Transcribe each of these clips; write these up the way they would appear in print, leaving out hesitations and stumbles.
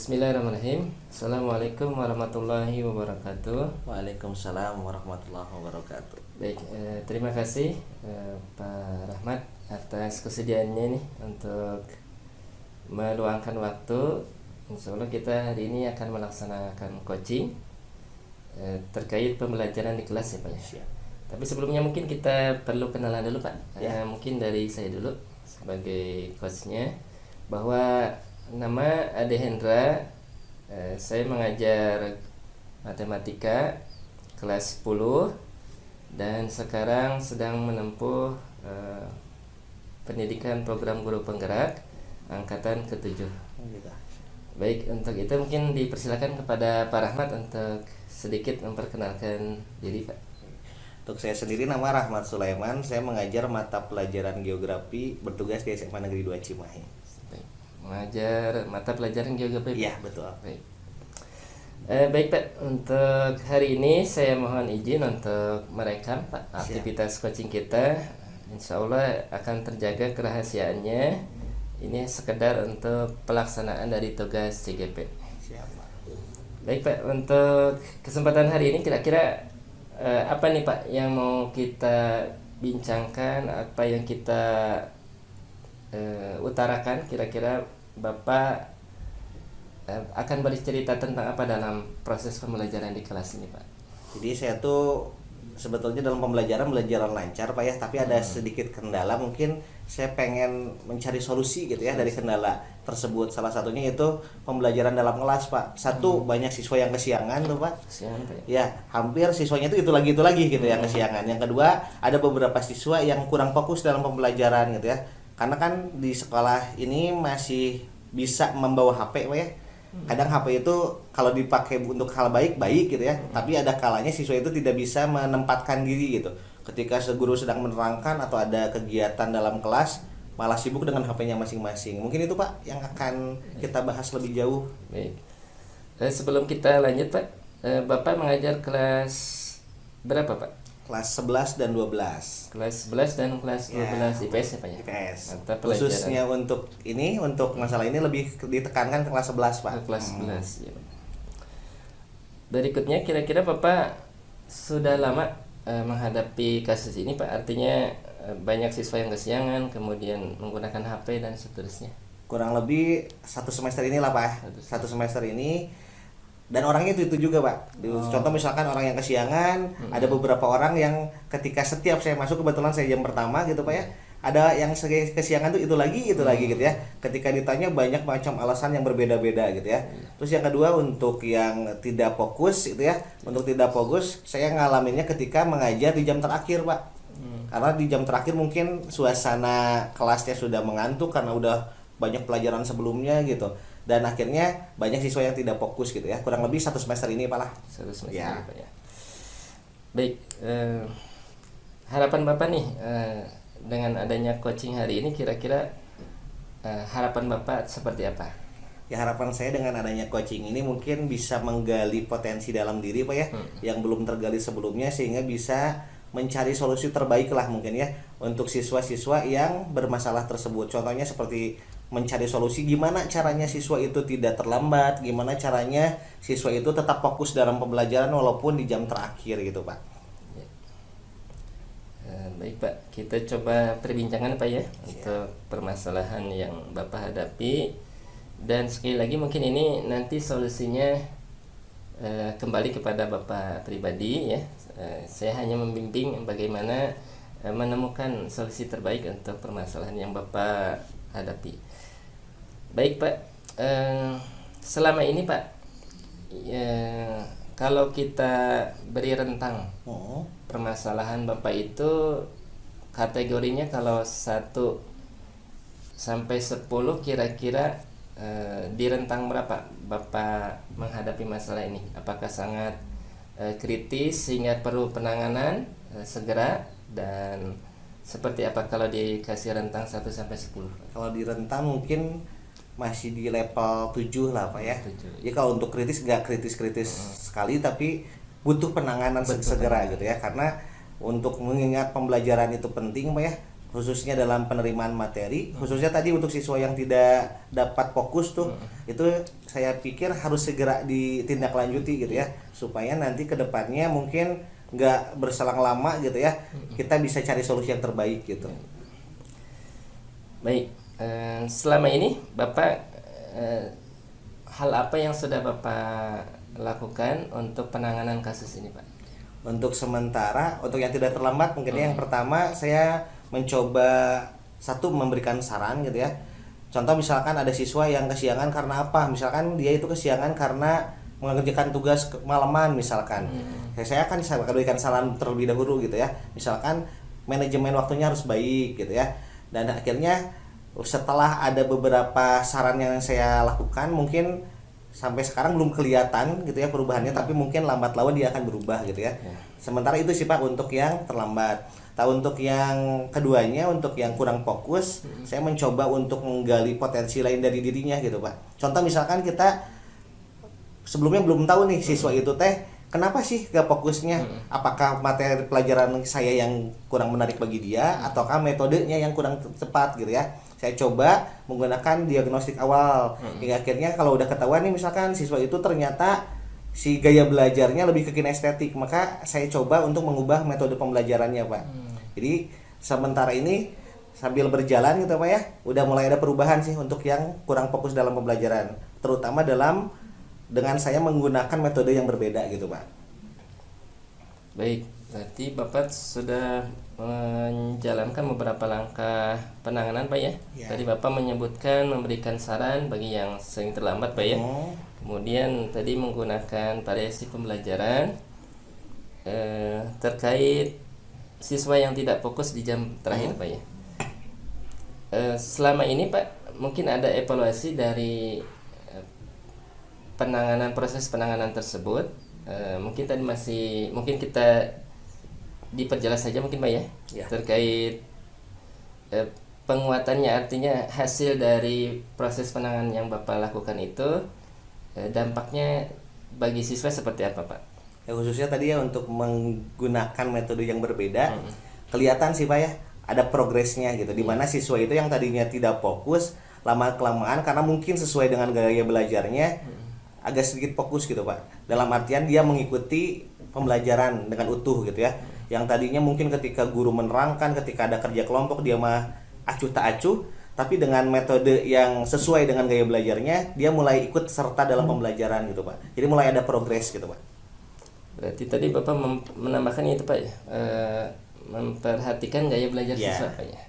Bismillahirrahmanirrahim. Assalamualaikum warahmatullahi wabarakatuh. Waalaikumsalam warahmatullahi wabarakatuh. Baik, terima kasih Pak Rahmat atas kesediaannya nih untuk meluangkan waktu. Insya Allah kita hari ini akan melaksanakan coaching terkait pembelajaran di kelas ya Pak ya. Siap. Tapi sebelumnya mungkin kita perlu kenalan dulu Pak. Ya. Mungkin dari saya dulu sebagai coachnya, bahwa nama Ade Hendra, saya mengajar matematika kelas 10 dan sekarang sedang menempuh pendidikan program guru penggerak angkatan ke-7. Baik, untuk itu mungkin dipersilakan kepada Pak Rahmat untuk sedikit memperkenalkan diri Pak. Untuk saya sendiri nama Rahmat Sulaiman, saya mengajar mata pelajaran geografi, bertugas di SMA Negeri 2 Cimahi. Baik, mengajar mata pelajaran geografi. Iya, betul. Baik. Baik Pak, untuk hari ini saya mohon izin untuk merekam Pak aktivitas coaching kita. Insya Allah akan terjaga kerahasiaannya. Ini sekedar untuk pelaksanaan dari tugas CGP. Siap, Pak. Baik Pak, untuk kesempatan hari ini kira-kira apa nih Pak yang mau kita bincangkan, apa yang kita utarakan? Kira-kira Bapak akan bercerita tentang apa dalam proses pembelajaran di kelas ini Pak? Jadi saya tuh sebetulnya dalam pembelajaran lancar Pak ya, tapi ada sedikit kendala. Mungkin saya pengen mencari solusi gitu ya dari kendala tersebut. Salah satunya itu pembelajaran dalam kelas Pak. Satu, banyak siswa yang kesiangan tuh Pak. Kesiangan Pak. Ya, hampir siswanya itu lagi gitu yang kesiangan. Yang kedua, ada beberapa siswa yang kurang fokus dalam pembelajaran gitu ya. Karena kan di sekolah ini masih bisa membawa HP Pak ya. Kadang HP itu kalau dipakai untuk hal baik gitu ya, tapi ada kalanya siswa itu tidak bisa menempatkan diri gitu. Ketika guru sedang menerangkan atau ada kegiatan dalam kelas, malah sibuk dengan HP-nya masing-masing. Mungkin itu Pak yang akan kita bahas lebih jauh. Baik. Sebelum kita lanjut Pak, Bapak mengajar kelas berapa Pak? Kelas 11 dan 12. Kelas 11 dan kelas 12 IPS ya Pak ya? IPS. Mata pelajaran. Khususnya untuk masalah ini lebih ditekankan ke kelas 11 Pak. Kelas 11 ya Pak. Berikutnya kira-kira Bapak sudah lama menghadapi kasus ini Pak? Artinya banyak siswa yang kesiangan, kemudian menggunakan HP dan seterusnya. Kurang lebih satu semester inilah Pak. Satu semester ini. Dan orangnya itu juga Pak. Contoh misalkan orang yang kesiangan, ada beberapa orang yang ketika setiap saya masuk, kebetulan saya jam pertama gitu Pak ya, ada yang kesiangan tuh itu lagi gitu ya. Ketika ditanya banyak macam alasan yang berbeda-beda gitu ya. Terus yang kedua, untuk yang tidak fokus gitu ya, untuk tidak fokus saya ngalaminnya ketika mengajar di jam terakhir Pak. Karena di jam terakhir mungkin suasana kelasnya sudah mengantuk karena udah banyak pelajaran sebelumnya gitu. Dan akhirnya banyak siswa yang tidak fokus gitu ya. Kurang lebih satu semester ini Pak lah. Satu semester Ya. ini Pak ya. Baik, harapan Bapak nih dengan adanya coaching hari ini, kira-kira harapan Bapak seperti apa? Ya, harapan saya dengan adanya coaching ini mungkin bisa menggali potensi dalam diri Pak ya, yang belum tergali sebelumnya, sehingga bisa mencari solusi terbaik lah mungkin ya untuk siswa-siswa yang bermasalah tersebut. Contohnya seperti mencari solusi gimana caranya siswa itu tidak terlambat, gimana caranya siswa itu tetap fokus dalam pembelajaran walaupun di jam terakhir gitu Pak. Baik Pak, kita coba perbincangan Pak ya untuk permasalahan yang Bapak hadapi. Dan sekali lagi mungkin ini nanti solusinya kembali kepada Bapak pribadi ya. Saya hanya membimbing bagaimana menemukan solusi terbaik untuk permasalahan yang Bapak hadapi. Baik Pak, selama ini Pak, kalau kita beri rentang permasalahan Bapak itu kategorinya, kalau 1 sampai 10 kira-kira di rentang berapa Bapak menghadapi masalah ini? Apakah sangat kritis sehingga perlu penanganan segera, dan seperti apa kalau dikasih rentang 1 sampai 10? Kalau di rentang mungkin masih di level 7 lah Pak ya. 7. Ya kalau untuk kritis nggak kritis sekali, tapi butuh penanganan segera gitu ya. Karena untuk mengingat pembelajaran itu penting Pak ya. khususnya dalam penerimaan materi, khususnya tadi untuk siswa yang tidak dapat fokus tuh, itu saya pikir harus segera ditindaklanjuti gitu ya, supaya nanti kedepannya mungkin nggak berselang lama gitu ya, kita bisa cari solusi yang terbaik gitu. Baik, selama ini Bapak hal apa yang sudah Bapak lakukan untuk penanganan kasus ini, Pak? Untuk sementara, untuk yang tidak terlambat mungkin yang pertama saya mencoba satu memberikan saran gitu ya. Contoh misalkan ada siswa yang kesiangan karena apa? Misalkan dia itu kesiangan karena mengerjakan tugas malaman misalkan. Saya akan berikan saran terlebih dahulu gitu ya. Misalkan manajemen waktunya harus baik gitu ya. Dan akhirnya setelah ada beberapa saran yang saya lakukan, mungkin sampai sekarang belum kelihatan gitu ya perubahannya, tapi mungkin lambat laun dia akan berubah gitu ya. Sementara itu sih Pak untuk yang terlambat. Untuk yang keduanya, untuk yang kurang fokus, saya mencoba untuk menggali potensi lain dari dirinya gitu Pak. Contoh misalkan kita sebelumnya belum tahu nih siswa itu kenapa sih gak fokusnya? Apakah materi pelajaran saya yang kurang menarik bagi dia, ataukah metodenya yang kurang tepat gitu ya? Saya coba menggunakan diagnostik awal, hingga akhirnya kalau udah ketahuan nih misalkan siswa itu ternyata si gaya belajarnya lebih ke kinestetik, maka saya coba untuk mengubah metode pembelajarannya Pak. Jadi sementara ini sambil berjalan gitu Pak ya, udah mulai ada perubahan sih untuk yang kurang fokus dalam pembelajaran, terutama dengan saya menggunakan metode yang berbeda gitu Pak. Baik, berarti Bapak sudah menjalankan beberapa langkah penanganan Pak ya. Tadi Bapak menyebutkan memberikan saran bagi yang sering terlambat Pak ya. Kemudian tadi menggunakan variasi pembelajaran terkait siswa yang tidak fokus di jam terakhir Pak ya. Selama ini Pak mungkin ada evaluasi dari proses penanganan tersebut. Mungkin tadi mungkin kita diperjelas saja mungkin Pak ya, terkait penguatannya, artinya hasil dari proses penanganan yang Bapak lakukan itu dampaknya bagi siswa seperti apa Pak? Ya khususnya tadi ya untuk menggunakan metode yang berbeda, kelihatan sih Pak ya ada progresnya gitu, dimana siswa itu yang tadinya tidak fokus lama kelamaan karena mungkin sesuai dengan gaya belajarnya agak sedikit fokus gitu Pak, dalam artian dia mengikuti pembelajaran dengan utuh gitu ya, yang tadinya mungkin ketika guru menerangkan, ketika ada kerja kelompok dia mah acuh tak acuh, tapi dengan metode yang sesuai dengan gaya belajarnya dia mulai ikut serta dalam pembelajaran gitu Pak, jadi mulai ada progres gitu Pak. Berarti tadi Bapak menambahkan itu Pak ya, memperhatikan gaya belajar siswa Pak ya.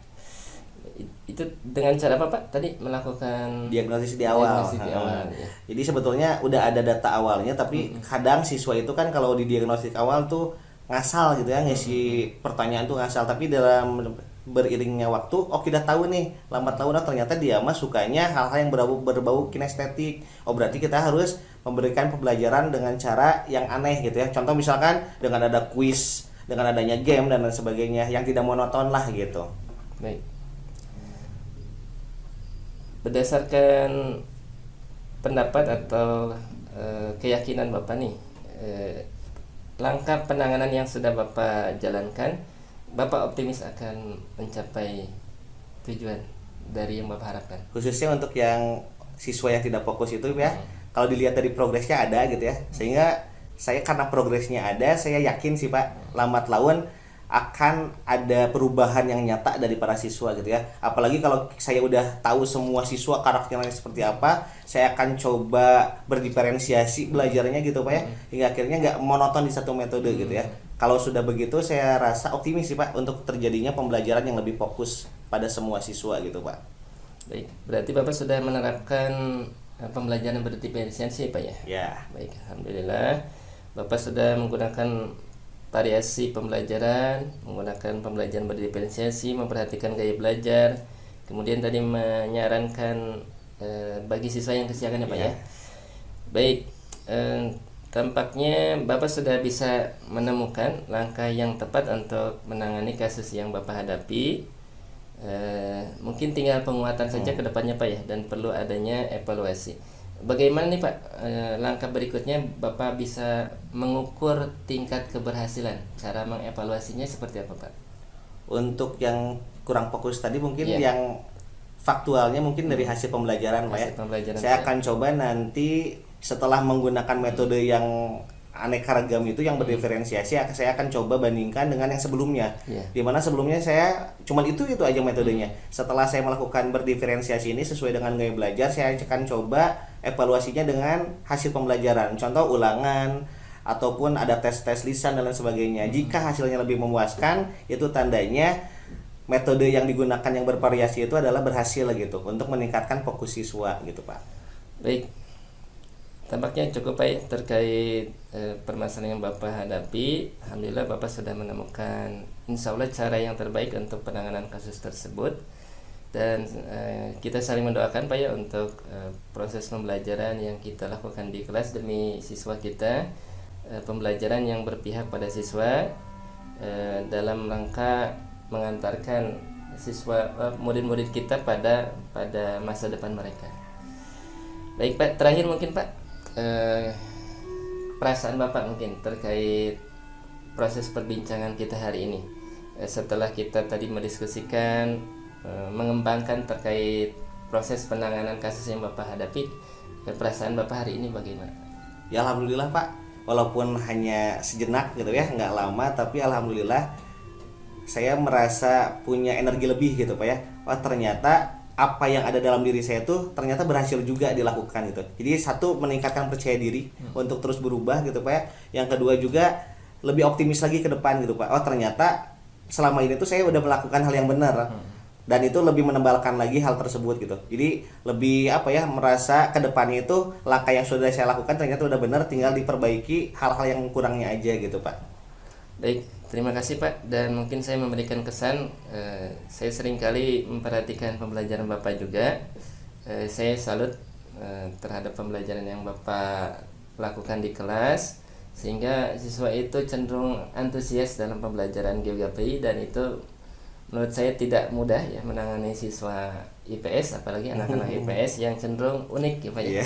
Itu dengan cara apa Pak? Tadi melakukan diagnosis di awal. Ya. Jadi sebetulnya udah ada data awalnya, tapi kadang siswa itu kan kalau di diagnostik awal tuh ngasal gitu ya, ngisi pertanyaan tuh ngasal, tapi dalam beriringnya waktu, kita tahu nih lambat laun ternyata dia mah sukanya hal-hal yang berbau kinestetik. Berarti kita harus memberikan pembelajaran dengan cara yang aneh gitu ya. Contoh misalkan dengan ada kuis, dengan adanya game dan lain sebagainya yang tidak monoton lah gitu. Baik. Berdasarkan pendapat atau keyakinan Bapak nih, langkah penanganan yang sudah Bapak jalankan, Bapak optimis akan mencapai tujuan dari yang Bapak harapkan? Khususnya untuk yang siswa yang tidak fokus itu ya, kalau dilihat dari progresnya ada gitu ya, sehingga saya karena progresnya ada, saya yakin sih Pak, lambat laun akan ada perubahan yang nyata dari para siswa gitu ya. Apalagi kalau saya udah tahu semua siswa karakternya seperti apa, saya akan coba berdiferensiasi belajarnya gitu Pak ya, hingga akhirnya nggak monoton di satu metode gitu ya. Kalau sudah begitu saya rasa optimis sih Pak untuk terjadinya pembelajaran yang lebih fokus pada semua siswa gitu Pak. Baik, berarti Bapak sudah menerapkan pembelajaran berdiferensiasi Pak ya? Ya. Baik, alhamdulillah. Bapak sudah menggunakan variasi pembelajaran, menggunakan pembelajaran berdiferensiasi, memperhatikan gaya belajar, kemudian tadi menyarankan bagi siswa yang kesiangan ya Pak ya. Baik, tampaknya Bapak sudah bisa menemukan langkah yang tepat untuk menangani kasus yang Bapak hadapi. Mungkin tinggal penguatan saja ke depannya Pak ya, dan perlu adanya evaluasi. Bagaimana nih Pak, langkah berikutnya Bapak bisa mengukur tingkat keberhasilan? Cara mengevaluasinya seperti apa Pak? Untuk yang kurang fokus tadi mungkin Iya. yang faktualnya mungkin dari hasil pembelajaran Pak ya. Hasil pembelajaran Saya saya. akan coba nanti setelah menggunakan metode yang aneka ragam itu yang berdiferensiasi, saya akan coba bandingkan dengan yang sebelumnya. Iya. Dimana sebelumnya saya cuman itu aja metodenya. Setelah saya melakukan berdiferensiasi ini sesuai dengan gaya belajar, saya akan coba evaluasinya dengan hasil pembelajaran. Contoh ulangan ataupun ada tes-tes lisan dan lain sebagainya. Jika hasilnya lebih memuaskan, itu tandanya metode yang digunakan yang bervariasi itu adalah berhasil gitu untuk meningkatkan fokus siswa gitu Pak. Baik, tampaknya cukup baik terkait permasalahan yang Bapak hadapi. Alhamdulillah Bapak sudah menemukan insya Allah cara yang terbaik untuk penanganan kasus tersebut. Dan kita saling mendoakan Pak ya untuk proses pembelajaran yang kita lakukan di kelas demi siswa kita, pembelajaran yang berpihak pada siswa dalam rangka mengantarkan siswa murid-murid kita pada masa depan mereka. Baik Pak, terakhir mungkin Pak, perasaan Bapak mungkin terkait proses perbincangan kita hari ini. Setelah kita tadi mendiskusikan, mengembangkan terkait proses penanganan kasus yang Bapak hadapi, perasaan Bapak hari ini bagaimana? Ya alhamdulillah Pak, walaupun hanya sejenak gitu ya, nggak lama, tapi alhamdulillah saya merasa punya energi lebih gitu Pak ya. Wah ternyata apa yang ada dalam diri saya tuh ternyata berhasil juga dilakukan gitu. Jadi satu, meningkatkan percaya diri untuk terus berubah gitu Pak ya. Yang kedua juga lebih optimis lagi ke depan gitu Pak. Oh ternyata selama ini tuh saya udah melakukan hal yang benar. Dan itu lebih menebalkan lagi hal tersebut gitu. Jadi lebih merasa ke depannya itu langkah yang sudah saya lakukan ternyata udah benar, tinggal diperbaiki hal-hal yang kurangnya aja gitu Pak. Baik, terima kasih Pak. Dan mungkin saya memberikan kesan, saya seringkali memperhatikan pembelajaran Bapak juga. Saya salut terhadap pembelajaran yang Bapak lakukan di kelas, sehingga siswa itu cenderung antusias dalam pembelajaran geografi, dan itu menurut saya tidak mudah ya menangani siswa IPS, apalagi anak-anak IPS yang cenderung unik ya Pak ya.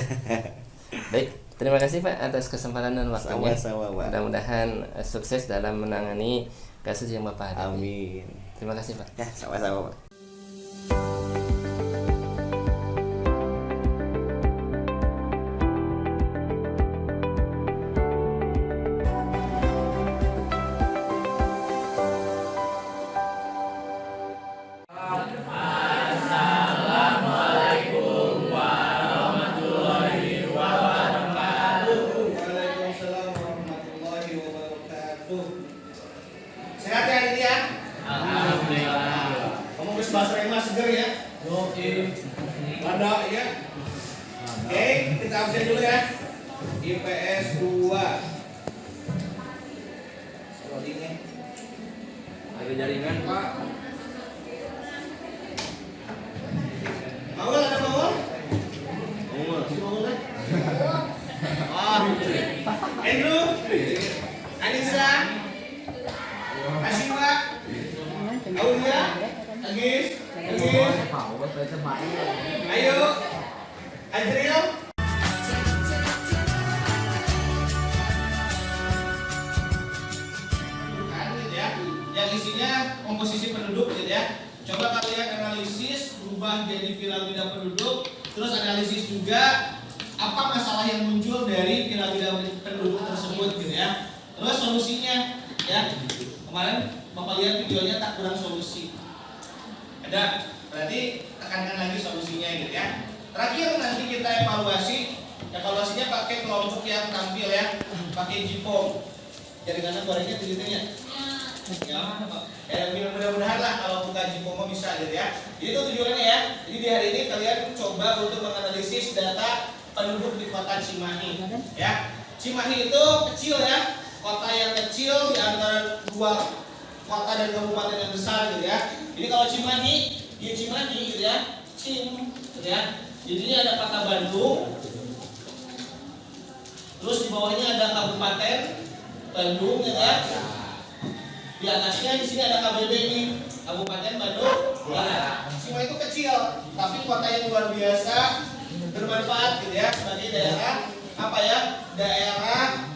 Baik, terima kasih Pak atas kesempatan dan waktunya. Sama-sama Pak. Mudah-mudahan sukses dalam menangani kasus yang Bapak hadapi. Amin. Terima kasih Pak. Ya sama-sama Pak. Waalaikumsalam warahmatullahi wabarakatuh. Sehat ya ini ya? Alhamdulillah. Kamu bisa bahasa Rema seger ya? Ada ya? Oke, kita absen dulu ya. IPS 2. Loadingnya. Ada jaringan Pak. Maul ada Maul? Maul kan? Andrew, Anissa, Asyifa, Aulia, Agis, ayo, Adriel. Yang isinya komposisi penduduk gitu ya. Coba kalian analisis, berubah jadi piramida penduduk, terus analisis juga apa masalah yang muncul dari piramida penduduk tersebut gitu ya. Terus solusinya ya. Kemarin Bapak lihat videonya tak kurang solusi. Ada, berarti tekankan lagi solusinya gitu ya. Terakhir nanti kita evaluasi. Evaluasinya pakai kelompok yang tampil ya. Pakai JIPOM. Jaringannya gorengnya gitu-gitunya. Ya, mudah-mudahan lah kalau bukan JIPOM bisa gitu ya. Jadi itu tujuannya ya. Jadi di hari ini kalian coba untuk menganalisis data penduduk di kota Cimahi ya. Cimahi itu kecil ya, kota yang kecil di antara dua kota dan kabupaten yang besar gitu ya. Jadi kalau Cimahi, di Cimahi gitu ya, gitu ya. Jadi ini ada kota Bandung, terus di bawahnya ada kabupaten Bandung gitu ya. Di atasnya di sini ada KBB ini, Kabupaten Bandung Barat. Cimahi itu kecil, tapi kota yang luar biasa, bermanfaat gitu ya sebagai daerah apa ya, daerah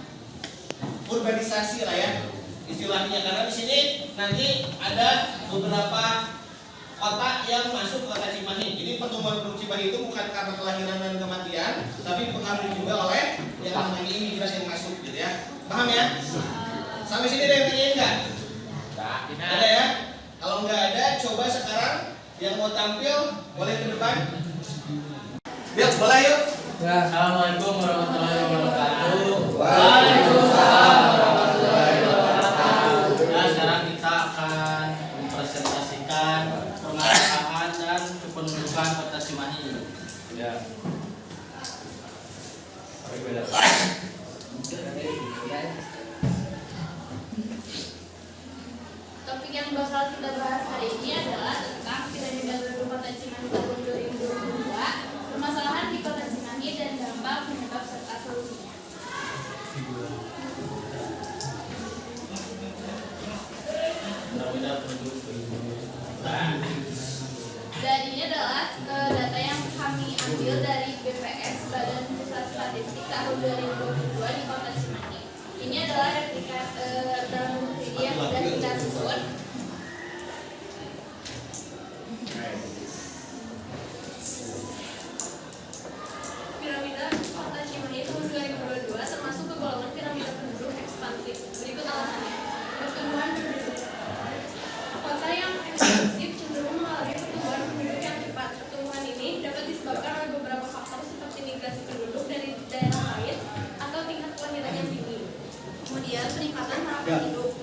urbanisasi lah ya, istilahnya, karena di sini nanti ada beberapa kota yang masuk ke kota Cimahi. Jadi pertumbuhan penduduk Cimahi itu bukan karena kelahiran dan kematian, tapi dipengaruhi juga oleh yang namanya imigran yang masuk, gitu ya. Paham ya? Sampai sini ada yang tanyain nggak? Ada ya? Kalau nggak ada, coba sekarang yang mau tampil boleh ke depan. Yuk, boleh yuk. Ya. Assalamualaikum warahmatullahi wabarakatuh. Waalaikumsalam warahmatullahi wabarakatuh. Nah, sekarang kita akan mempresentasikan permasalahan dan kependudukan Kota Cimahi. Ya. Topik yang bakal kita bahas hari ini adalah tentang piramida penduduk Kota Cimahi tahun 2022, permasalahan di Kota Cimahi dan dampak, penyebab serta solusinya. Piramida penduduk. Dan ini adalah data yang kami ambil dari BPS Badan Pusat Statistik tahun 2022 di Kota Cimahi. Ini adalah replika dalam bentuk PDF yang sudah kita susun. Piramida Kota Cimahi tahun 2022 termasuk ke golongan piramida penduduk ekspansif. Berikut alasannya. Pertumbuhan penduduk. Kota yang ekspansif cenderung mengalami pertumbuhan penduduk yang cepat. Pertumbuhan ini dapat disebabkan oleh beberapa faktor seperti migrasi penduduk dari daerah lain atau tingkat kelahiran yang tinggi. Kemudian peningkatan harapan hidup.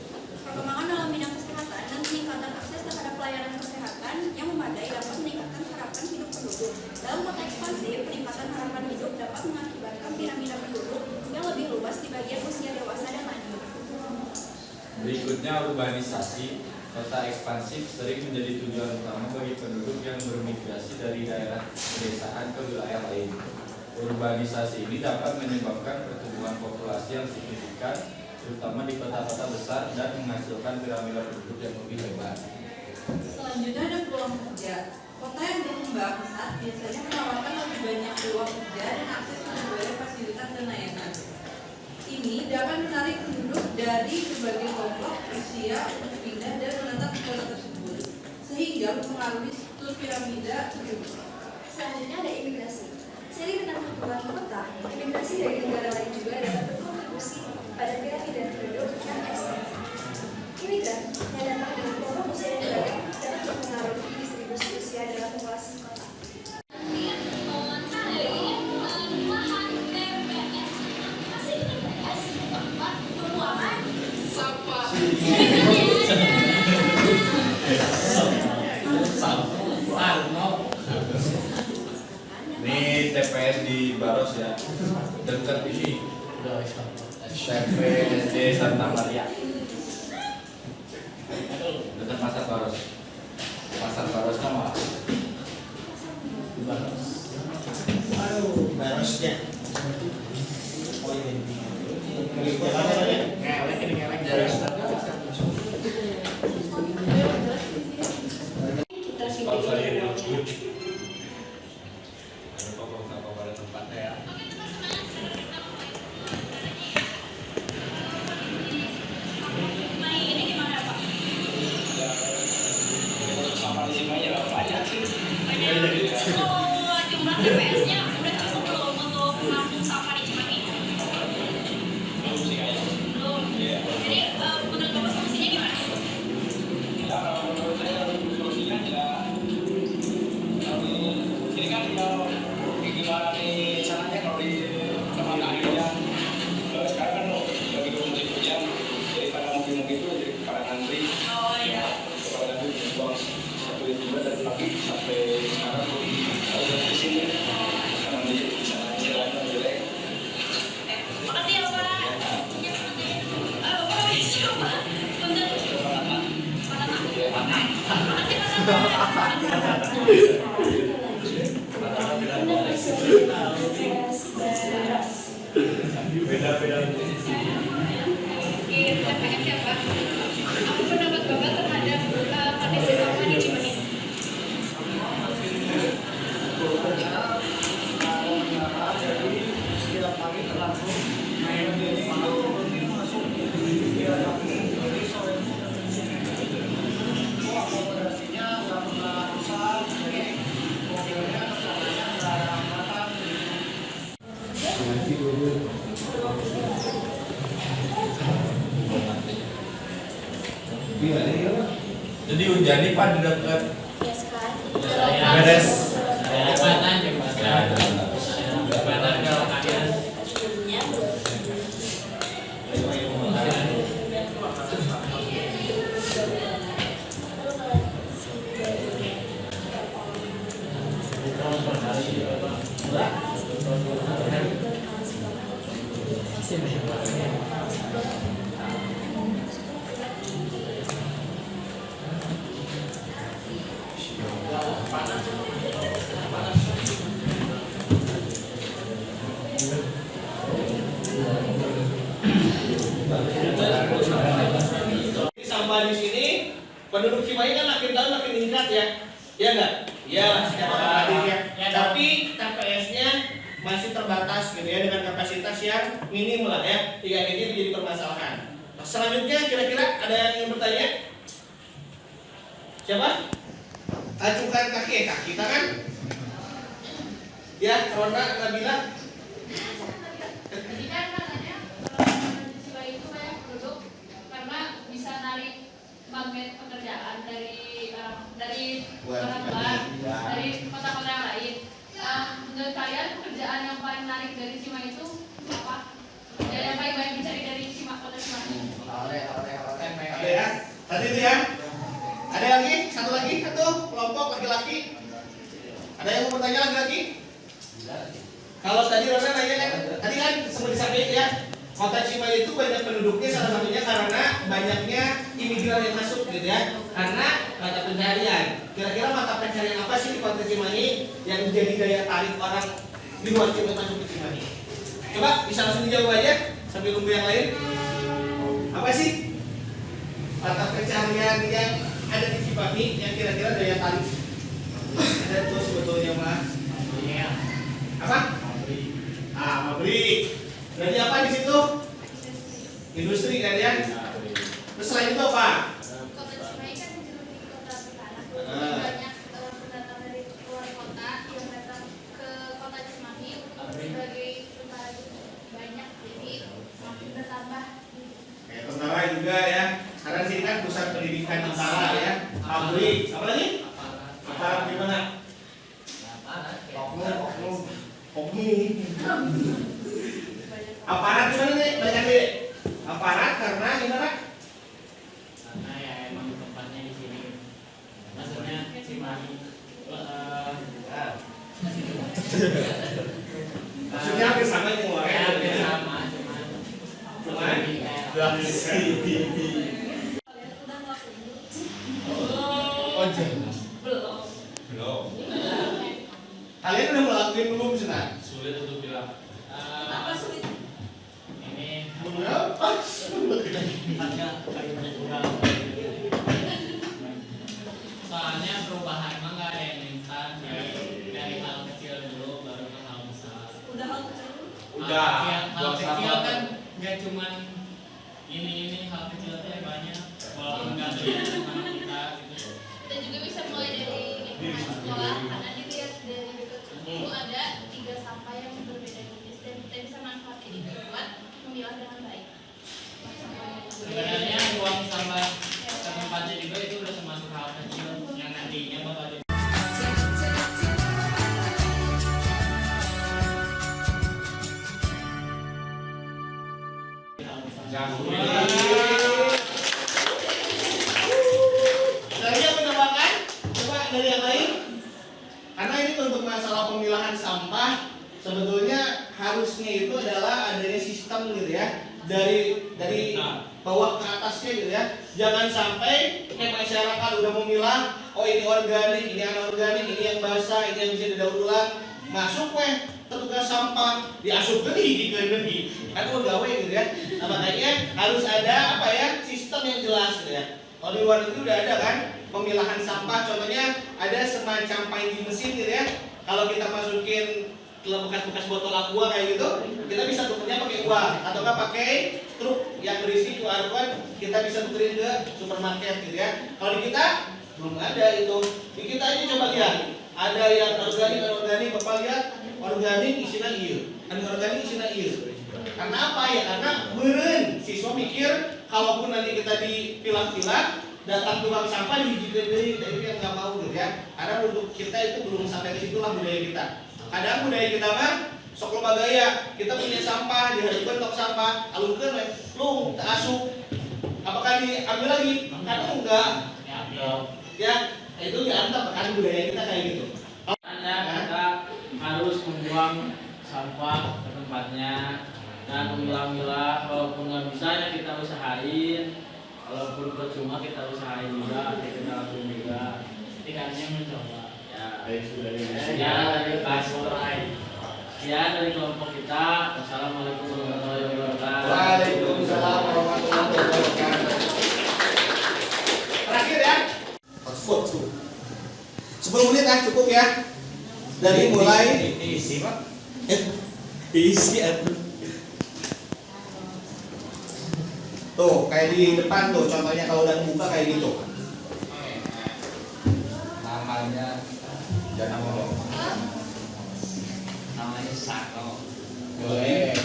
Perkembangan dalam bidang kesehatan dan peningkatan akses terhadap pelayanan kesehatan yang memadai dapat meningkatkan harapan hidup penduduk. Dalam kota ekspansif, peningkatan harapan hidup dapat mengakibatkan piramida penduduk yang lebih luas di bagian usia dewasa dan lanjut. Berikutnya, urbanisasi. Kota ekspansif sering menjadi tujuan utama bagi penduduk yang bermigrasi dari daerah pedesaan ke wilayah lain. Urbanisasi ini dapat menyebabkan pertumbuhan populasi yang signifikan, terutama di kota-kota besar, dan menghasilkan piramida penduduk yang lebih lebar. Selanjutnya ada peluang kerja. Kota yang berkembang pesat biasanya menawarkan lebih banyak peluang kerja dan akses ke berbagai fasilitas dan layanan. Ini dapat menarik penduduk dari berbagai kelompok usia untuk pindah dan menetap di kota tersebut, sehingga mempengaruhi struktur piramida penduduk. Selanjutnya ada imigrasi. Seiring dengan perkembangan kota, imigrasi dari negara lain juga dapat berkontribusi pada piramida penduduk yang ekspansif. Imigran yang datang dari kelompok usia yang beragam dapat mempengaruhi distribusi usia dalam populasi kota. Ini TPS di Baros ya, dekat ini. TPS di Santa Maria, dekat Pasar Baros. Pasar Baros nama? Barosnya. Oh ini. Jumlah TPS-nya udah cukup belum untuk menampung sampah di Cimahi? Belum. Jadi menurut Bapak solusinya gimana? Menurut saya solusinya ini kan kalau gimana nih caranya kalau di tempat akhirnya sekarang kan lagi 24 jam daripada mungkin itu jadi pada ngantri. Oh iya. Pada ngantri buang 1 juga dari pagi sampai sekarang udah di sini karena bisa jalan jelek. Makasih ya Bapak. Bapak siapa? Untuk Beda-beda. TPS ya Pak. Apa pendapat Bapak terhadap kondisi sampah di Cimahi? Setiap pagi terlangsung Jadi hujan nih Pak di dekat Ya sekarang. beres. Jembatan, jembatan kalau kalian sampah di sini penduduk Cimahi kan makin tahun makin meningkat ya, ya nggak? Ya, secara otomatis ya. Tapi TPS-nya masih terbatas gitu ya dengan kapasitas yang minim lah ya. Tiga ini menjadi permasalahan. Nah, selanjutnya kira-kira ada yang ingin bertanya? Siapa? Ajukan kaki tangan. Ya, Rona, Nabila. Jadi kan katanya Cimahi itu banyak penduduk karena bisa narik magnet pekerjaan dari orang luar, dari kota-kota yang lain. Menurut kalian pekerjaan yang paling menarik dari Cimahi itu apa? Pekerjaan yang paling banyak dicari dari kota Cimahi? Ada ya? Tadi itu ya. Ada lagi? Satu kelompok laki-laki. Ada yang mau bertanya lagi? Kalau tadi Rona nanya kan, tadi kan seperti disampaikan ya, kota Cimahi itu banyak penduduknya salah satunya karena banyaknya imigran yang masuk gitu ya. Karena mata pencarian. Kira-kira mata pencarian apa sih di kota Cimahi yang menjadi daya tarik orang di luar Cimahi masuk ke Cimahi? Coba bisa langsung dijawab aja sambil nunggu yang lain. Apa sih mata pencarian yang ada di Cimahi yang kira-kira daya tarik? Ada tuh sebetulnya Mas. Apa? Pabrik. Berarti apa di situ? Industri kan ya? Terus selain itu apa? Kota Cimahi kan menjadi kota sekarang. Banyak pendatang dari luar kota yang datang ke kota Cimahi untuk sebagai tentara banyak, jadi makin bertambah. Kayak tentara juga ya. Karena sini kan pusat pendidikan tentara ya. Pabrik. Apa lagi? Aparat gimana? Oknum. Aparat gimana nih? Banyak deh. Aparat karena gimana? karena ya emang tempatnya di sini. Maksudnya Cimahi. Maksudnya hampir sama nih Ya, hampir sama, cuman Belum. Kalian udah ngelakuin belum Senang? Sulit untuk bilang. Apa sulit? Ini Berapa? soalnya perubahan mah nggak ada yang instan, dari hal kecil dulu baru ke hal besar. Udah hal kecil. Udah. Hal kecil kan nggak cuman ini hal kecil tuh yang banyak. Walaupun nggak kelihatan sama kita gitu. Kita juga bisa mulai dari lingkungan sekolah karena dilihat dari dekat itu ada 3 sampah yang berbeda jenis dan kita bisa manfaatin itu buat memilah dengan baik. Sebenarnya buang sampah ke tempatnya juga itu udah termasuk hal kecil yang nantinya bakal jadi. Dari yang menambahkan? Coba dari yang lain. Karena ini untuk masalah pemilahan sampah sebetulnya harusnya itu adalah adanya sistem gitu ya. Dari bawah ke atasnya gitu ya. Jangan sampai kayak masyarakat udah memilah, oh ini organik, ini anorganik, ini yang basah, ini yang bisa didaur ulang. Masuk petugas sampah diasup ke lagi kan gawe gitu ya. Nah, makanya harus ada apa ya, sistem yang jelas gitu ya. Kalau di luar itu udah ada kan pemilahan sampah, contohnya ada semacam piping mesin gitu ya. Kalau kita masukin bekas-bekas botol aqua kayak gitu, kita bisa tukernya pakai uang atau nggak pakai truk yang berisi QR code, kita bisa tukerin ke supermarket gitu ya. Kalau di kita belum ada itu. Di kita aja coba lihat, ada yang organik, Bapak lihat organik isinya iya, anorganik isinya iya. Karena apa ya? Karena meureun siswa mikir kalaupun nanti kita dipilah-pilah datang tukang sampah dijijikin deui, itu yang nggak mau gitu ya. Karena untuk kita itu belum sampai ke situ lah budaya kita. Kadang budaya kita mah sok loba gaya, kita punya sampah dihadapkan tong sampah, alungkeun we, lung teu asup. Apakah diambil lagi? Kan enggak. Ya, itu diantar kan budaya kita kayak gitu. Anda kita harus membuang sampah ke tempatnya dan memilah-milah. Walaupun nggak bisa ya kita usahain, walaupun percuma kita usahain juga, kita lakuin juga. Tinggalnya mencoba. Ya dari dari kelompok kita. Wassalamualaikum warahmatullahi wabarakatuh. Waalaikumsalam warahmatullahi wabarakatuh. Terakhir ya. Hotspot. 10 menit ya cukup ya. Dari mulai Isi Pak. diisi atuh. Tuh, kayak di depan tuh contohnya kalau udah buka kayak gitu. Namanya jangan ngomong. Namanya Sako. Boleh.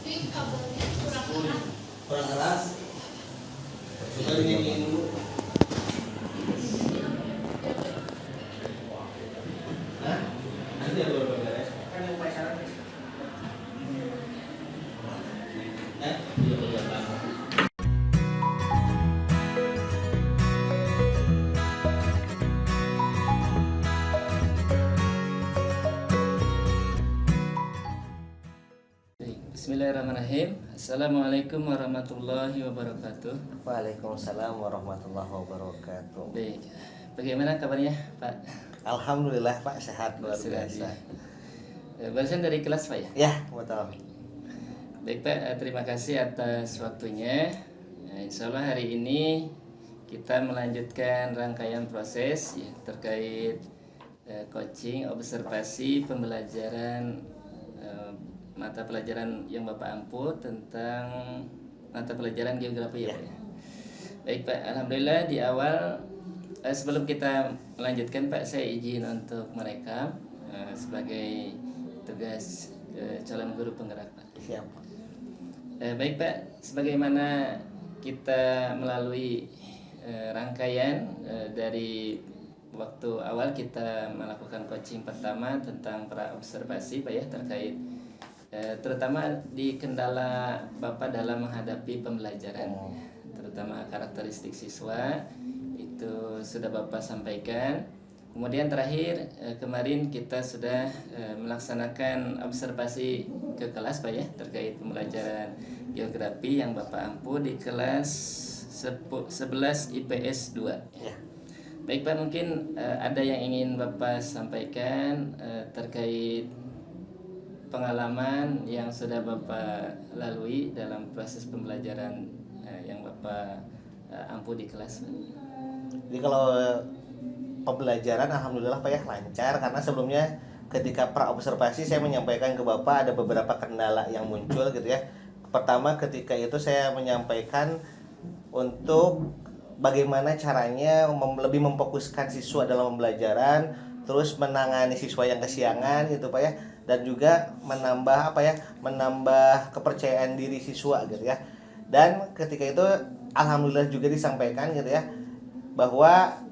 Ini kabelnya kurang Kurang keras. Coba dinyanyiin dulu. Hah? Nanti ya baru beres. Kan yang pacaran. Iya kelihatan. Bismillahirrahmanirrahim. Assalamualaikum warahmatullahi wabarakatuh. Waalaikumsalam warahmatullahi wabarakatuh. Baik, bagaimana kabarnya Pak? Alhamdulillah Pak, sehat luar biasa. Barusan dari kelas Pak ya? Ya, betul. Baik Pak, terima kasih atas waktunya. Insya Allah hari ini kita melanjutkan rangkaian proses ya, terkait coaching, observasi, pembelajaran mata pelajaran yang Bapak ampu tentang mata pelajaran geografi ya Pak ya. Baik Pak, alhamdulillah di awal sebelum kita melanjutkan Pak, saya izin untuk merekam sebagai tugas calon guru penggerak Pak. Siap. Baik Pak, sebagaimana kita melalui rangkaian dari waktu awal kita melakukan coaching pertama tentang pra observasi Pak ya, terkait terutama di kendala Bapak dalam menghadapi pembelajaran, terutama karakteristik siswa itu sudah Bapak sampaikan. Kemudian terakhir kemarin kita sudah melaksanakan observasi ke kelas Pak ya, terkait pembelajaran geografi yang Bapak ampu di kelas 11 IPS 2 Ya. Baik Pak, mungkin ada yang ingin Bapak sampaikan terkait pengalaman yang sudah Bapak lalui dalam proses pembelajaran yang Bapak ampu di kelas. Jadi kalau pembelajaran alhamdulillah Pak ya lancar, karena sebelumnya ketika pra observasi saya menyampaikan ke Bapak ada beberapa kendala yang muncul gitu ya. Pertama ketika itu saya menyampaikan untuk bagaimana caranya lebih memfokuskan siswa dalam pembelajaran, terus menangani siswa yang kesiangan gitu Pak ya, dan juga menambah menambah kepercayaan diri siswa gitu ya. Dan ketika itu alhamdulillah juga disampaikan gitu ya, bahwa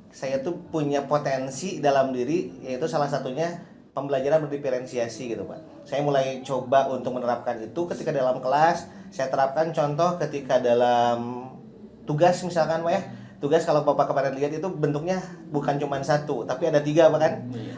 saya tuh punya potensi dalam diri, yaitu salah satunya pembelajaran berdiferensiasi gitu Pak. Saya mulai coba untuk menerapkan itu ketika dalam kelas. Saya terapkan contoh ketika dalam tugas misalkan Pak ya. Tugas kalau Bapak kemarin lihat itu bentuknya bukan cuma satu, tapi ada 3 Pak kan.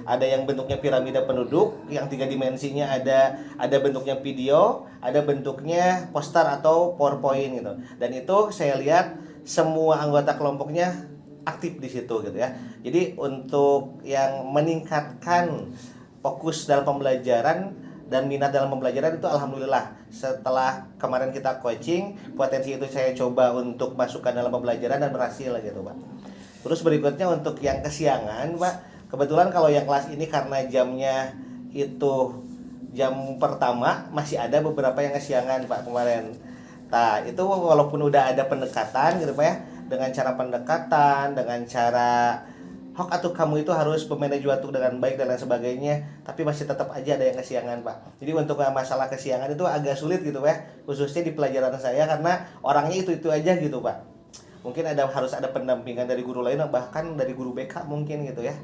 Ada yang bentuknya piramida penduduk, yang 3 dimensinya ada bentuknya video, ada bentuknya poster atau PowerPoint gitu. Dan itu saya lihat semua anggota kelompoknya aktif di situ gitu ya. Jadi untuk yang meningkatkan fokus dalam pembelajaran dan minat dalam pembelajaran itu alhamdulillah setelah kemarin kita coaching, potensi itu saya coba untuk masukkan dalam pembelajaran dan berhasil gitu Pak. Terus berikutnya untuk yang kesiangan Pak, kebetulan kalau yang kelas ini karena jamnya itu jam pertama masih ada beberapa yang kesiangan Pak kemarin. Nah itu walaupun udah ada pendekatan gitu Pak ya, dengan cara pendekatan, dengan cara hok atau kamu itu harus memanage waktu dengan baik dan lain sebagainya, tapi masih tetap aja ada yang kesiangan Pak. Jadi untuk masalah kesiangan itu agak sulit gitu Pak, khususnya di pelajaran saya karena orangnya itu aja gitu Pak. mungkin harus ada pendampingan dari guru lain, bahkan dari guru BK mungkin gitu ya.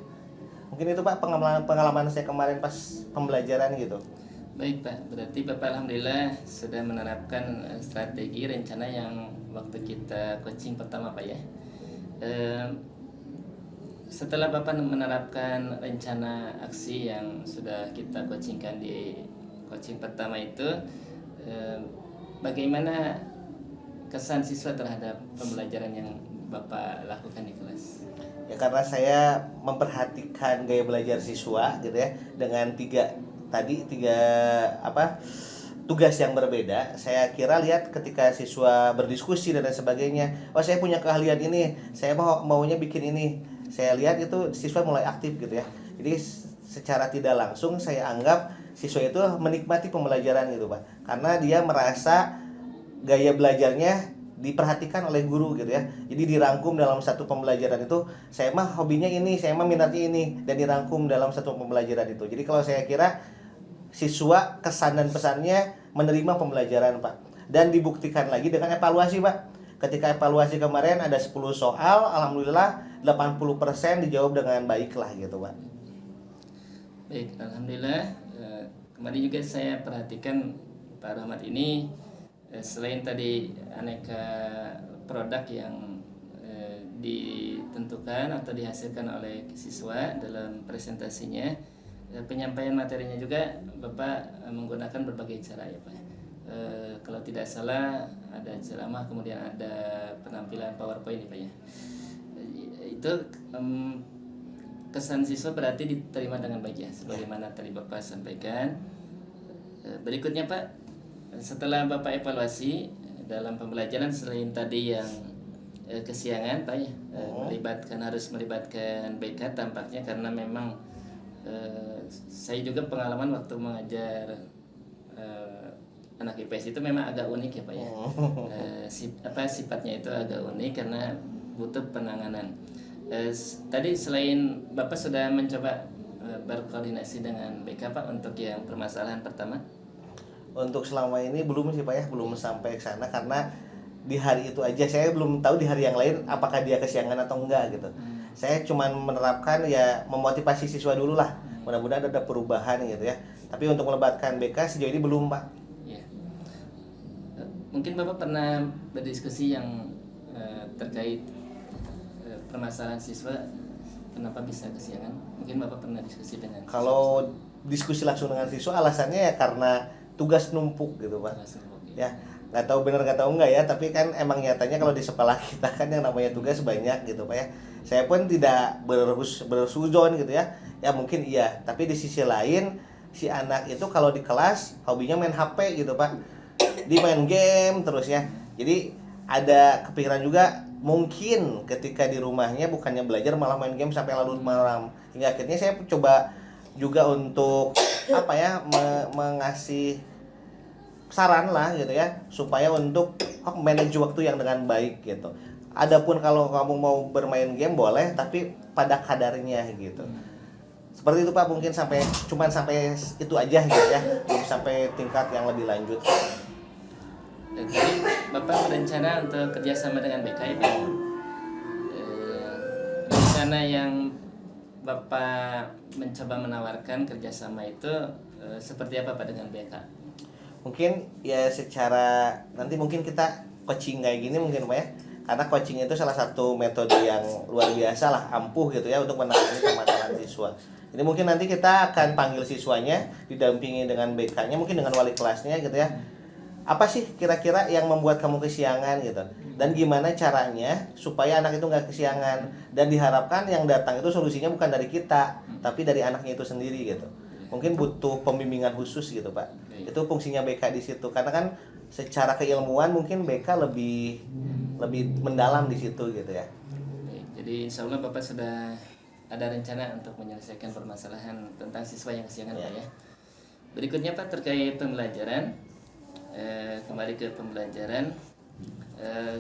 Mungkin itu Pak pengalaman saya kemarin pas pembelajaran gitu. Baik Pak, berarti Bapak alhamdulillah sudah menerapkan strategi rencana yang waktu kita coaching pertama Pak ya. Setelah Bapak menerapkan rencana aksi yang sudah kita coachingkan di coaching pertama itu, bagaimana kesan siswa terhadap pembelajaran yang Bapak lakukan di kelas? Ya karena saya memperhatikan gaya belajar siswa gitu ya, dengan tiga tugas yang berbeda. Saya kira lihat ketika siswa berdiskusi dan lain sebagainya, oh saya punya keahlian ini, saya maunya bikin ini. Saya lihat itu siswa mulai aktif gitu ya. Jadi secara tidak langsung saya anggap siswa itu menikmati pembelajaran gitu Pak, karena dia merasa gaya belajarnya diperhatikan oleh guru gitu ya. Jadi dirangkum dalam satu pembelajaran itu, saya mah hobinya ini, saya mah minatnya ini, dan dirangkum dalam satu pembelajaran itu. Jadi kalau saya kira siswa kesan dan pesannya menerima pembelajaran Pak, dan dibuktikan lagi dengan evaluasi Pak. Ketika evaluasi kemarin ada 10 soal, alhamdulillah 80% dijawab dengan baik lah gitu Pak. Baik, alhamdulillah. Kemarin juga saya perhatikan Pak Rahmat ini selain tadi aneka produk yang ditentukan atau dihasilkan oleh siswa dalam presentasinya, penyampaian materinya juga Bapak menggunakan berbagai cara ya Pak. Kalau tidak salah ada ceramah, kemudian ada penampilan PowerPoint ya Pak ya. Itu kesan siswa berarti diterima dengan baik ya, sebagaimana tadi Bapak sampaikan. Berikutnya Pak, setelah Bapak evaluasi dalam pembelajaran, selain tadi yang kesiangan Pak ya, harus melibatkan BK tampaknya, karena memang saya juga pengalaman waktu mengajar anak IPS itu memang agak unik ya Pak ya. Sifatnya itu agak unik karena butuh penanganan. Tadi selain Bapak sudah mencoba berkoordinasi dengan BK Pak untuk yang permasalahan pertama? Untuk selama ini belum sih Pak ya, belum sampai ke sana, karena di hari itu aja saya belum tahu di hari yang lain apakah dia kesiangan atau enggak gitu. Saya cuman menerapkan ya memotivasi siswa dulu lah, mudah-mudahan ada perubahan gitu ya. Tapi untuk melibatkan BK sejauh ini belum Pak. Ya. Mungkin Bapak pernah berdiskusi yang terkait permasalahan siswa kenapa bisa kesiangan? Mungkin Bapak pernah diskusi dengan Kalau diskusi langsung dengan siswa, alasannya ya karena tugas numpuk gitu Pak. Ya, nggak tahu benar nggak tahu enggak ya, tapi kan emang nyatanya kalau di sekolah kita kan yang namanya tugas banyak gitu Pak ya. Saya pun tidak bersujon gitu ya. Ya mungkin iya, tapi di sisi lain si anak itu kalau di kelas hobinya main HP gitu Pak. Dia main game terus ya. Jadi ada kepikiran juga mungkin ketika di rumahnya bukannya belajar malah main game sampai larut malam. Hingga akhirnya saya coba juga untuk mengasih saran lah gitu ya, supaya untuk manage waktu yang dengan baik gitu. Adapun kalau kamu mau bermain game boleh, tapi pada kadarnya gitu. Seperti itu Pak, mungkin cuman sampai itu aja gitu ya, belum sampai tingkat yang lebih lanjut. Jadi Bapak berencana untuk kerjasama dengan BK ya Pak? Rencana yang Bapak mencoba menawarkan kerjasama itu seperti apa Pak dengan BK? Mungkin ya secara nanti mungkin kita coaching kayak gini mungkin Pak ya, karena coaching itu salah satu metode yang luar biasa lah, ampuh gitu ya untuk menangani permasalahan siswa. Jadi mungkin nanti kita akan panggil siswanya, didampingi dengan BK-nya, mungkin dengan wali kelasnya gitu ya. Apa sih kira-kira yang membuat kamu kesiangan gitu, dan gimana caranya supaya anak itu nggak kesiangan, dan diharapkan yang datang itu solusinya bukan dari kita tapi dari anaknya itu sendiri gitu. Mungkin butuh pembimbingan khusus gitu Pak. Itu fungsinya BK di situ, karena kan secara keilmuan mungkin BK lebih mendalam di situ gitu ya. Jadi insya Allah Bapak sudah ada rencana untuk menyelesaikan permasalahan tentang siswa yang kesiangan Pak ya. Berikutnya Pak, terkait pembelajaran. Kembali ke pembelajaran,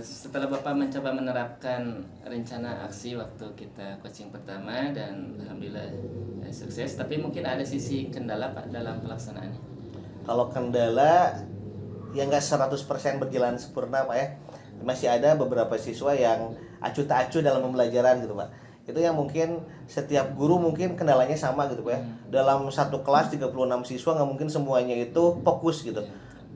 setelah Bapak mencoba menerapkan rencana aksi waktu kita coaching pertama dan alhamdulillah sukses, tapi mungkin ada sisi kendala Pak dalam pelaksanaannya. Kalau kendala ya nggak 100% berjalan sempurna Pak ya, masih ada beberapa siswa yang acuh tak acuh dalam pembelajaran gitu Pak. Itu yang mungkin setiap guru mungkin kendalanya sama gitu Pak ya. Dalam satu kelas 36 siswa nggak mungkin semuanya itu fokus gitu.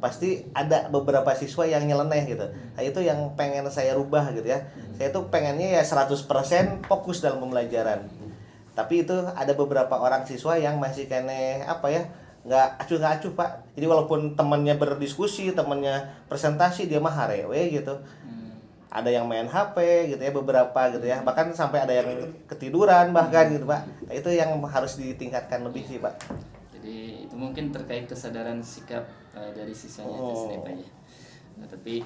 Pasti ada beberapa siswa yang nyeleneh gitu. Nah itu yang pengen saya rubah gitu ya. Saya tuh pengennya ya 100% fokus dalam pembelajaran. Tapi itu ada beberapa orang siswa yang masih kene apa ya, nggak acuh Pak. Jadi walaupun temannya berdiskusi, temannya presentasi, dia mah harewe gitu. Ada yang main HP gitu ya, beberapa gitu ya, bahkan sampai ada yang ketiduran bahkan gitu Pak. Nah itu yang harus ditingkatkan lebih sih Pak. Jadi itu mungkin terkait kesadaran sikap dari siswanya itu sendiri Pak ya. Nah, tapi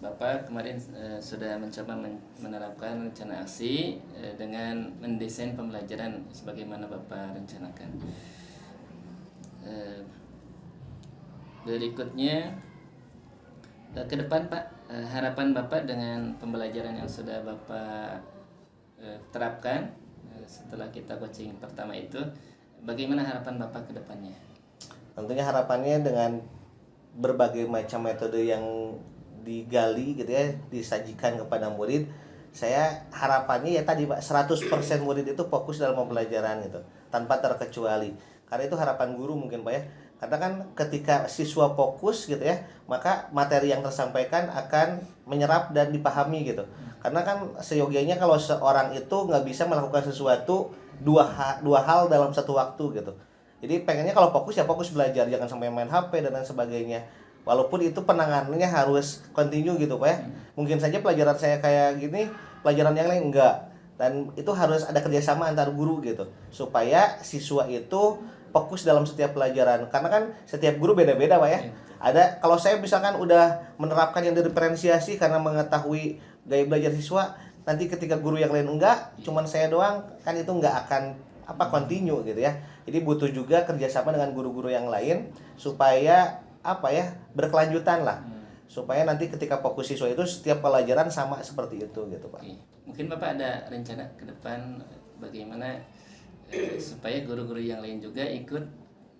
Bapak kemarin sudah mencoba menerapkan rencana aksi dengan mendesain pembelajaran sebagaimana Bapak rencanakan. Berikutnya ke depan Pak, harapan Bapak dengan pembelajaran yang sudah Bapak terapkan setelah kita coaching pertama itu, bagaimana harapan Bapak ke depannya? Tentunya harapannya dengan berbagai macam metode yang digali gitu ya, disajikan kepada murid, saya harapannya ya tadi Pak, 100% murid itu fokus dalam pembelajaran gitu, tanpa terkecuali. Karena itu harapan guru mungkin Pak ya. Karena kan ketika siswa fokus gitu ya, maka materi yang tersampaikan akan menyerap dan dipahami gitu. Karena kan seyogianya kalau seorang itu nggak bisa melakukan sesuatu dua hal dalam satu waktu gitu. Jadi pengennya kalau fokus ya fokus belajar, jangan sampai main HP dan lain sebagainya. Walaupun itu penanganannya harus continue gitu Pak ya. Mungkin saja pelajaran saya kayak gini, pelajaran yang lain enggak. Dan itu harus ada kerjasama antar guru gitu, supaya siswa itu fokus dalam setiap pelajaran. Karena kan setiap guru beda-beda Pak ya. Ada, kalau saya misalkan udah menerapkan yang diferensiasi karena mengetahui gaya belajar siswa, nanti ketika guru yang lain enggak, cuman saya doang, kan itu enggak akan continue gitu ya. Jadi butuh juga kerjasama dengan guru-guru yang lain supaya berkelanjutan lah. Supaya nanti ketika fokus siswa itu setiap pelajaran sama seperti itu gitu Pak. Mungkin Bapak ada rencana ke depan bagaimana supaya guru-guru yang lain juga ikut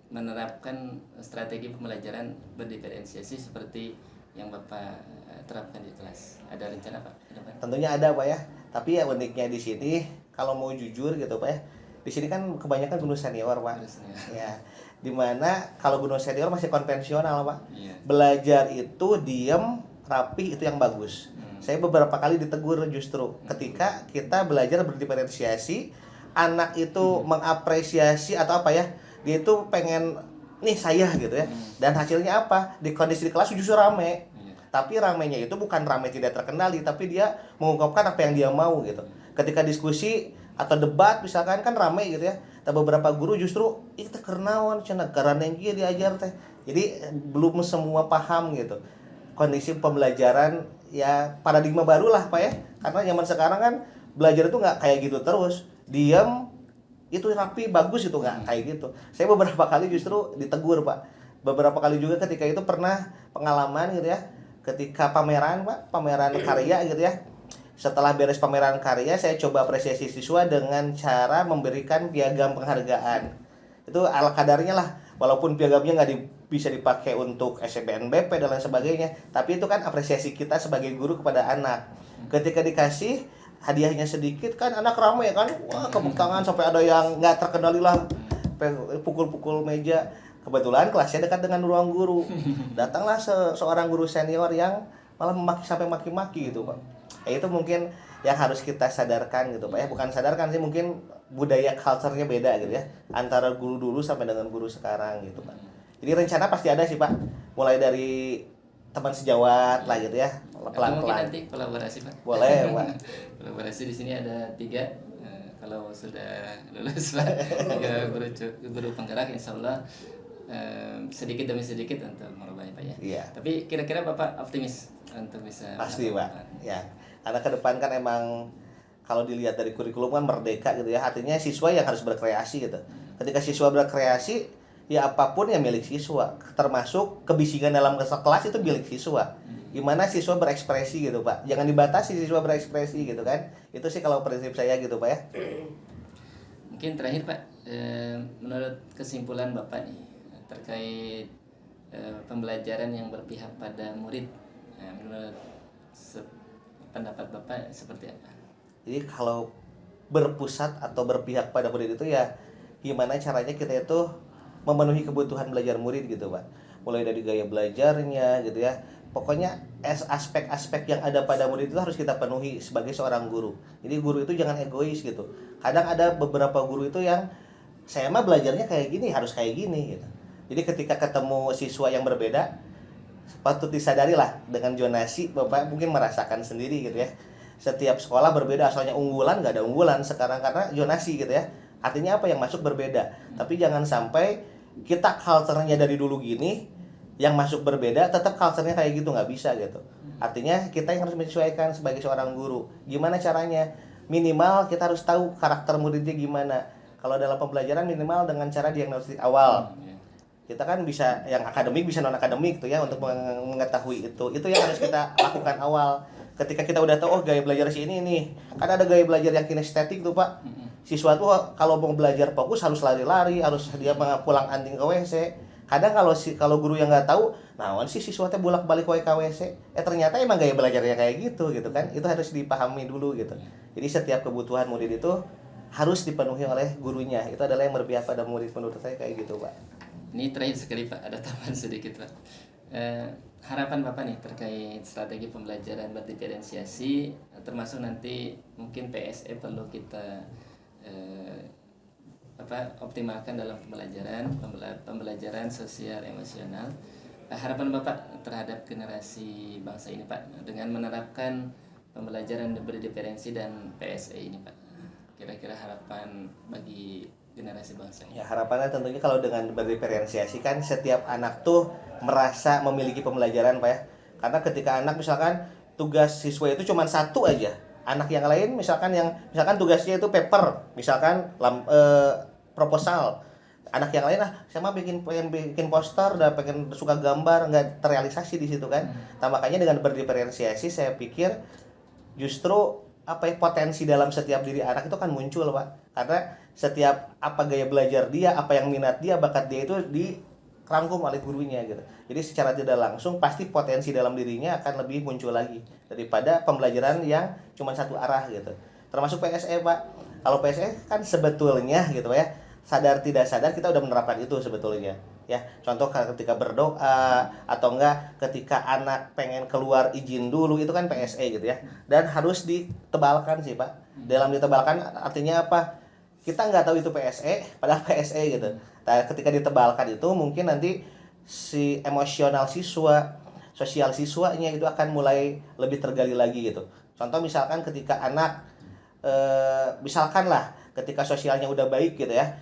menerapkan strategi pembelajaran berdiferensiasi seperti yang Bapak terapkan di kelas. Ada rencana Pak ke depan? Tentunya ada Pak ya. Tapi ya uniknya di sini kalau mau jujur gitu Pak ya, di sini kan kebanyakan guru senior Pak. Ya, dimana kalau guru senior masih konvensional Pak. Belajar itu diem, rapi, itu yang bagus. Saya beberapa kali ditegur justru ketika kita belajar berdiferensiasi, anak itu mengapresiasi atau apa ya, dia itu pengen nih saya gitu ya, dan hasilnya apa, di kondisi di kelas justru rame. Tapi ramenya itu bukan rame tidak terkendali, tapi dia mengungkapkan apa yang dia mau gitu. Ketika diskusi atau debat misalkan kan rame gitu ya, tapi beberapa guru justru itu kernawan cenah karena yang dia diajar teh, jadi belum semua paham gitu. Kondisi pembelajaran ya paradigma baru lah Pak ya, karena zaman sekarang kan belajar itu nggak kayak gitu terus, diam itu rapi bagus, itu nggak kayak gitu. Saya beberapa kali justru ditegur Pak, beberapa kali juga ketika itu pernah pengalaman gitu ya, ketika pameran Pak, pameran karya gitu ya. Setelah beres pameran karya, saya coba apresiasi siswa dengan cara memberikan piagam penghargaan. Itu ala kadarnya lah, walaupun piagamnya bisa dipakai untuk SBNBP dan lain sebagainya, tapi itu kan apresiasi kita sebagai guru kepada anak. Ketika dikasih hadiahnya sedikit kan anak ramai kan, wah tepuk tangan sampai ada yang nggak terkendali lah, pukul-pukul meja. Kebetulan kelasnya dekat dengan ruang guru, datanglah seorang guru senior yang malah sampai maki-maki gitu Pak. Ya itu mungkin yang harus kita sadarkan gitu Pak ya, bukan sadarkan sih, mungkin budaya culture-nya beda gitu ya, antara guru dulu sampai dengan guru sekarang gitu Pak. Jadi rencana pasti ada sih Pak, mulai dari teman sejawat lah gitu ya, pelan-pelan. Mungkin nanti kolaborasi Pak. Boleh Pak. Kolaborasi di sini ada 3, kalau sudah lulus Pak, 3 guru penggerak insya Allah sedikit demi sedikit untuk merubahnya Pak ya. Iya. Tapi kira-kira Bapak optimis untuk bisa pasti Pak ya, karena ke depan kan emang kalau dilihat dari kurikulum kan merdeka gitu ya, artinya siswa yang harus berkreasi gitu. Ketika siswa berkreasi ya apapun yang milik siswa, termasuk kebisingan dalam kelas itu milik siswa. Gimana siswa berekspresi gitu Pak, jangan dibatasi siswa berekspresi gitu kan. Itu sih kalau prinsip saya gitu Pak ya. Mungkin terakhir Pak, menurut kesimpulan Bapak nih terkait pembelajaran yang berpihak pada murid, menurut pendapat Bapak seperti apa? Jadi kalau berpusat atau berpihak pada murid itu ya gimana caranya kita itu memenuhi kebutuhan belajar murid gitu Pak. Mulai dari gaya belajarnya gitu ya. Pokoknya aspek-aspek yang ada pada murid itu harus kita penuhi sebagai seorang guru. Jadi guru itu jangan egois gitu. Kadang ada beberapa guru itu yang saya mah belajarnya kayak gini, harus kayak gini gitu. Jadi ketika ketemu siswa yang berbeda, patut disadari lah dengan zonasi Bapak mungkin merasakan sendiri gitu ya. Setiap sekolah berbeda, asalnya unggulan nggak ada unggulan sekarang karena zonasi gitu ya. Artinya apa, yang masuk berbeda. Tapi jangan sampai kita culture-nya dari dulu gini, yang masuk berbeda tetap culture-nya kayak gitu, nggak bisa gitu. Artinya kita yang harus menyesuaikan sebagai seorang guru. Gimana caranya? Minimal kita harus tahu karakter muridnya gimana. Kalau dalam pembelajaran minimal dengan cara diagnostik awal. Kita kan bisa yang akademik bisa non akademik tuh ya untuk mengetahui itu yang harus kita lakukan awal. Ketika kita udah tahu oh gaya belajar si ini nih, kan ada gaya belajar yang kinestetik tuh Pak. Siswa tuh kalau mau belajar fokus harus lari-lari, harus dia pulang anting ke WC. Kadang kalau guru yang nggak tahu, naon sih siswa teh bolak-balik ke WC. Ternyata emang gaya belajarnya kayak gitu kan. Itu harus dipahami dulu gitu. Jadi setiap kebutuhan murid itu harus dipenuhi oleh gurunya. Itu adalah yang berpihak pada murid, menurut saya kayak gitu Pak. Ini terakhir sekali Pak, ada tambahan sedikit Pak. Harapan Bapak nih terkait strategi pembelajaran berdiferensiasi, termasuk nanti mungkin PSE perlu kita optimalkan dalam pembelajaran sosial emosional. Harapan Bapak terhadap generasi bangsa ini Pak dengan menerapkan pembelajaran berdiferensi dan PSE ini Pak. Kira-kira harapan bagi generasi bangsa ini. Ya harapannya tentunya kalau dengan berdiferensiasi kan setiap anak tuh merasa memiliki pembelajaran Pak ya. Karena ketika anak misalkan tugas siswa itu cuma satu aja, anak yang lain misalkan tugasnya itu paper, misalkan proposal. Anak yang lain saya mah pengen bikin poster, udah pengen suka gambar, nggak terrealisasi di situ kan. Nah, makanya dengan berdiferensiasi saya pikir justru potensi dalam setiap diri anak itu kan muncul Pak. Karena setiap gaya belajar dia, apa yang minat dia, bakat dia itu dirangkum oleh gurunya gitu. Jadi secara tidak langsung pasti potensi dalam dirinya akan lebih muncul lagi daripada pembelajaran yang cuma satu arah gitu. Termasuk PSE Pak. Kalau PSE kan sebetulnya gitu ya, sadar tidak sadar kita udah menerapkan itu sebetulnya. Ya, contoh ketika berdoa atau enggak ketika anak pengen keluar izin dulu itu kan PSE gitu ya. Dan harus ditebalkan sih Pak. Dalam ditebalkan artinya apa? Kita nggak tahu itu PSE, padahal PSE gitu. Nah, ketika ditebalkan itu mungkin nanti si emosional siswa, sosial siswanya itu akan mulai lebih tergali lagi gitu. Contoh misalkan ketika anak, misalkan lah ketika sosialnya udah baik gitu ya.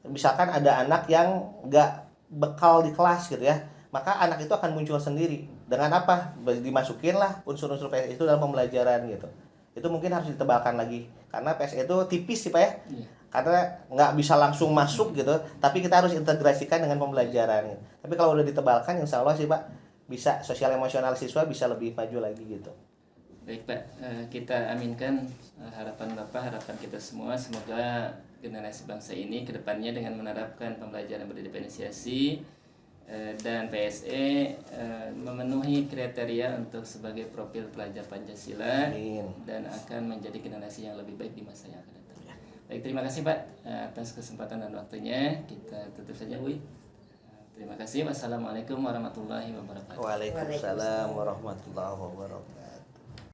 Misalkan ada anak yang nggak bekal di kelas gitu ya, maka anak itu akan muncul sendiri. Dengan apa? Dimasukin lah unsur-unsur PSE itu dalam pembelajaran gitu. Itu mungkin harus ditebalkan lagi. Karena PSE itu tipis sih Pak ya. Karena nggak bisa langsung masuk gitu, tapi kita harus integrasikan dengan pembelajaran. Tapi kalau udah ditebalkan, insya Allah sih Pak, bisa sosial emosional siswa bisa lebih maju lagi gitu. Baik Pak, kita aminkan harapan Bapak, harapan kita semua. Semoga generasi bangsa ini kedepannya dengan menerapkan pembelajaran berdiferensiasi dan PSE memenuhi kriteria untuk sebagai profil pelajar Pancasila. Amin. Dan akan menjadi generasi yang lebih baik di masa yang akan datang. Baik, terima kasih Pak atas kesempatan dan waktunya. Kita tutup saja Ui. Terima kasih. Wassalamualaikum warahmatullahi wabarakatuh. Waalaikumsalam warahmatullahi wabarakatuh.